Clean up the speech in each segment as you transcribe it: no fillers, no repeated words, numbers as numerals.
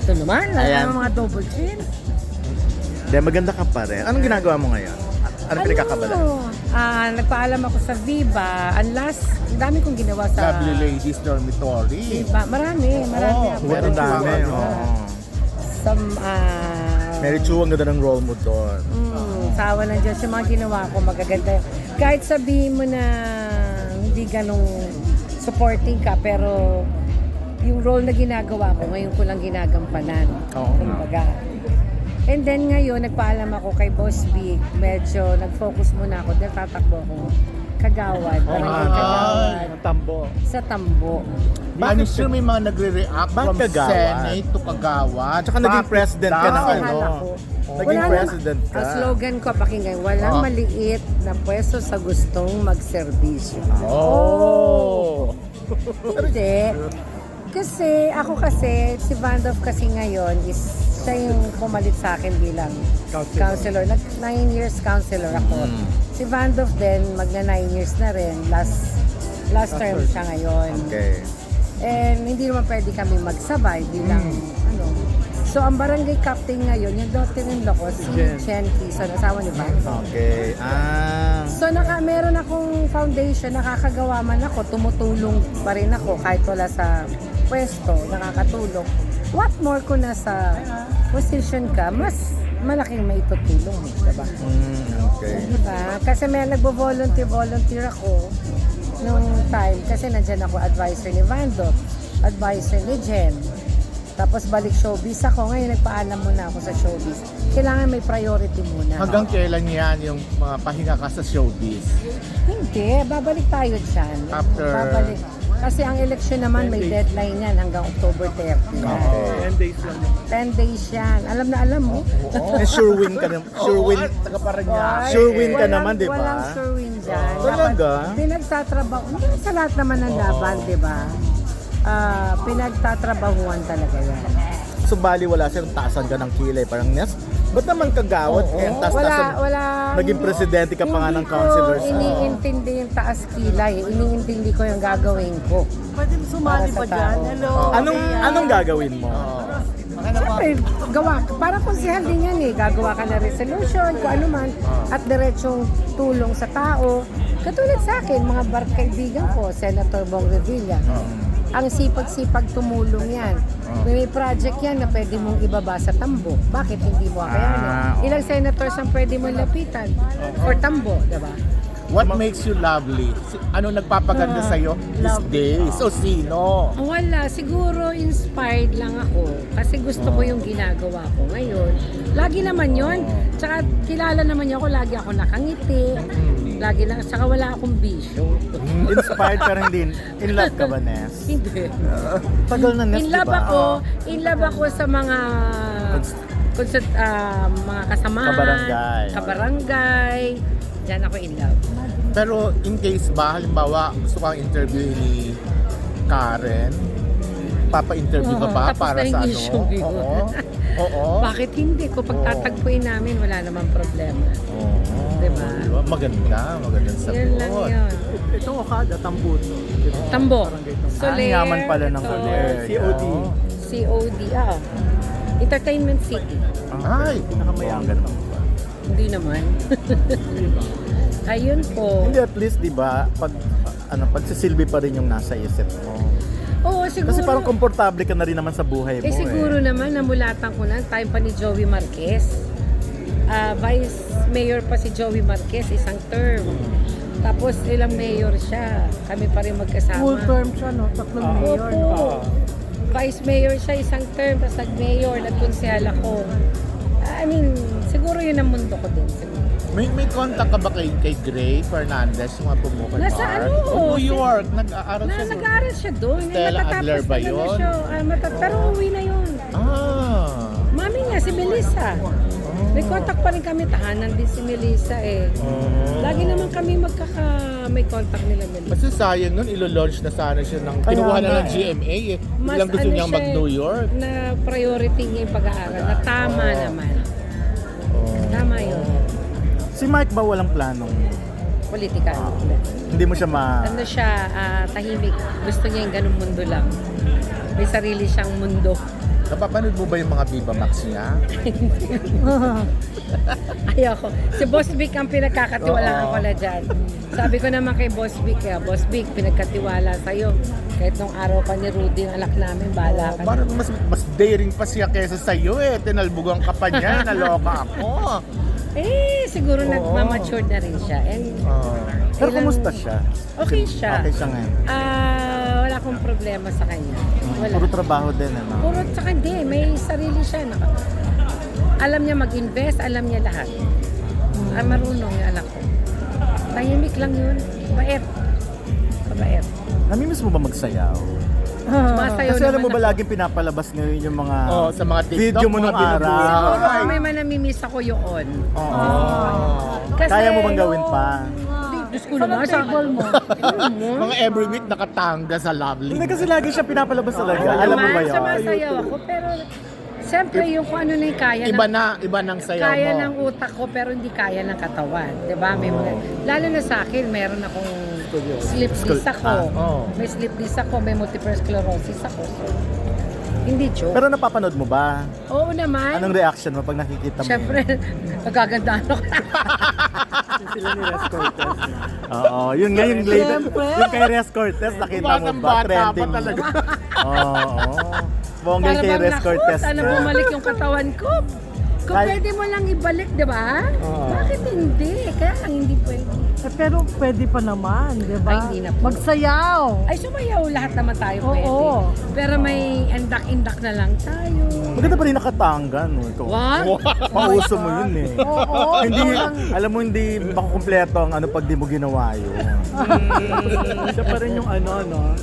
Ito naman, Ayan. mga double chin. Hindi, maganda ka pa rin. Anong ginagawa mo ngayon? Anong pinagkakabalan? Nagpaalam ako sa Viva. Ang dami kong ginawa sa Lovely Ladies Dormitory. Viva. Marami ako. Meron dami. Some, Mary Chu, ang ganda ng role mo doon. sawa ng Diyos, yung mga ginawa ko magaganda. Kahit sabihin mo na hindi ganong supporting ka, pero yung role na ginagawa ko, ngayon ko lang ginagampanan. Oo. Kumbaga. And then ngayon, nagpaalam ako kay Boss Big. Medyo nag-focus muna ako dahil tatakbo ako Kagawad. Barangay Kagawad. Tambo. Sa Tambo. I'm sure may mga nagre-react Bakit from Kagawad? Senate to Kagawad. Tsaka naging president ka na daw? ano? Mahal ako. Naging Wala president naman- ka. Ang slogan ko, pakinggan, walang maliit na pwesto sa gustong magserbisyo. Oh! Hindi. Kasi, si Vandov kasi ngayon is siya yung pumalit sa akin bilang counselor. 9 years counselor ako. Si Vandov din, magna 9 years na rin. Last term siya ngayon. Okay. And hindi naman pwede kami magsabay bilang ano. So, ang barangay captain ngayon, yung daughter-in-law ko, si Chen Quezon, asawa ni Vandov. Okay. So meron akong foundation, nakakagawa man ako, tumutulong pa rin ako kahit wala sa pwesto, nakakatulong. What more kung nasa position ka, mas malaking may tutulong, diba? Okay. Diba? Kasi may volunteer ako nung time, kasi nandyan ako advisor ni Vando, advisor ni Jen. Tapos balik showbiz ako. Ngayon nagpaalam muna ako sa showbiz. Kailangan may priority muna. Hanggang kailan yan yung mga pahinga ka sa showbiz? Hindi, babalik tayo dyan. After- Babalik. Kasi ang election naman may deadline yan hanggang October 30. Okay. 10 days lang. 10 days yan. Alam na alam mo. Eh, sure win ka naman. Sure win. Taga Parañaque. Sure win ka Walang- naman, di ba? Walang sure win dyan. Talaga? Dapat pinagtatrabaho. Hindi sa lahat naman ng laban, di ba? Pinagtatrabahuan talaga yan. So, bali wala siyang taasan ka ng kilay. Parang, Nes, ba't naman Kagawad? Eh, Wala. Naging hindi- presidente ka pa nga ng councilors. Hindi ko iniintindi yung taas kilay. Iniintindi ko yung gagawin ko. Pwede sumali Para pa sa dyan. tao. Hello. Anong gagawin mo? Siyempre, para konsehal din yan eh. Gagawa ka na resolution, kung ano man, at diretsong tulong sa tao. Katulad sa akin, mga kaibigan ko, Senator Bong Revilla. Ang sipag-sipag tumulong yan. May project yan na pwede mong ibaba sa Tambo. Bakit hindi mo kaya Ilang senators ang pwede mong lapitan for Tambo, diba? What makes you lovely? Ano nagpapaganda sa'yo these days? O sino? Wala, siguro inspired lang ako kasi gusto ko yung ginagawa ko ngayon. Lagi naman yon. Tsaka kilala naman niyo ako, lagi ako nakangiti. Lagi lang, tsaka wala akong bisyo. Inspired ka rin din. In love ka ba, Nes? Hindi. Tagal na, Nes, In love diba? in love ako sa mga mga kasamahan. Kabarangay. Kabarangay. Diyan ako in love. Pero in case ba, halimbawa, gusto kang interview ni Karen, papa-interview ka ba Tapos para na sa yung ano? issue yun. Oo. Bakit hindi? Kung pagtatagpuin namin, wala namang problema. Oo. Diba? Magandang sagot. Yun lang yun. Itong Okada, Tambut. Tambo. Ang yaman pala ng Soler. COD. COD, Entertainment City. Ay, Pinakamayaman naman. Hindi naman. Ayun po. Hindi, at least, di ba, pagsisilbi pa rin yung nasa isip mo. Oo, siguro. Kasi parang komportable ka na rin naman sa buhay mo. siguro naman, namulatan ko na, time pa ni Joey Marquez. Vice Mayor pa si Joey Marquez, isang term. Tapos ilang mayor siya. Kami pa rin magkasama. Full term siya, no? Tatlong mayor. Opo. Vice Mayor siya, isang term, tapos nag-mayor, nagkonsehal ako. I mean, siguro yun ang mundo ko din. Siguro. may contact ka ba kay Gray Fernandez, yung mga pumukan Nasa ano? New York, nag-aaral siya. Nag-aaral siya doon. Stella Adler ba na yun? siya. Pero uwi na yun. Mami nga, si Melissa. May contact pa rin kami. Tahanan din si Melissa eh. Lagi naman kami may contact nila Melissa. Kasi sayang nun, ilo-launch na sana siya ng, kinuha na ng GMA eh. Mas Ilang gusto niyang siya mag-New York. Na priority niya yung pag-aaral. Na tama naman. Tama yun. Si Mike ba walang planong? Political. Hindi mo siya Ano siya, tahimik. Gusto niya yung ganung mundo lang. May sarili siyang mundo. Napapanood mo ba yung mga Viva Max niya? Ayoko. Si Boss Vic ang pinagkakatiwalaan ko na dyan. Sabi ko naman kay Boss Vic, Boss Vic, pinagkatiwala sa'yo. Kahit nung araw pa ni Rudy, ang anak namin, bahala ka. Parang mas daring pa siya kesa sa'yo eh. Tinalbugan ka pa niya, naloka ako. Siguro nagmamature na rin siya. And, Pero kumusta siya? Okay siya. Okay siya ngayon. Wala akong problema sa kanya. Wala. Puro trabaho din, ano? Puro tsaka hindi, may sarili siya. Alam niya mag-invest, alam niya lahat. Marunong yung anak ko. Tahimik lang yun. Mabait. Mabait. Namimiss mo ba magsayaw? Sumasayaw Kasi alam mo naman ba laging pinapalabas ngayon yung mga Sa mga TikTok, video mo nung mga araw? binubuhay. Siguro may manamimiss ako yun. Oo. Kasi Kaya mo bang gawin pa? Diyos ko naman, sa table mo. Mga every week nakatangga sa Lovely. Hindi kasi lagi siya pinapalabas talaga. Oo Alam mo naman, ba yun? sumasayaw ako, pero siyempre yung kung ano na yung kaya Iba ng sayaw kaya mo. ng utak ko pero hindi kaya ng katawan. 'Di ba? May mga, lalo na sa akin, meron akong sleep disc ako. May sleep disc ako, may multiple sclerosis ako. So, hindi joke. Pero napapanood mo ba? Oo naman. Anong reaction mo pag nakikita mo? Siyempre, nagagandaan ako. Sila ni Res Cortez. Oo, yun nga yung latest. Yung kay Res Cortez, nakita mo Batang ba? bata pa Trending. talaga. Oo. Bongga Para kay bang Res naku, Cortez sana na. bumalik yung katawan ko. Kung Kahit- pwede mo lang ibalik, 'di ba? Oo. Bakit hindi? Kaya lang hindi pwede. Pero pwede pa naman, di ba? Ay, hindi na po. Magsayaw. Ay, sumayaw lahat naman tayo pwede. Oo. Pero may indak-indak na lang tayo. Maganda pa rin nakatanga, no? Ikaw. What? Pauso mo yun eh. Oo. Hindi, alam mo hindi makukumpleto ang ano pag di mo ginawa yun. Siya pa rin yung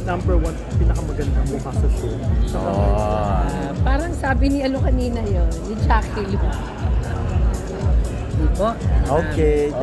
number one pinakamagandang mukha sa show. Parang sabi ni kanina yun, ni Jackie Lu. Di po? Okay.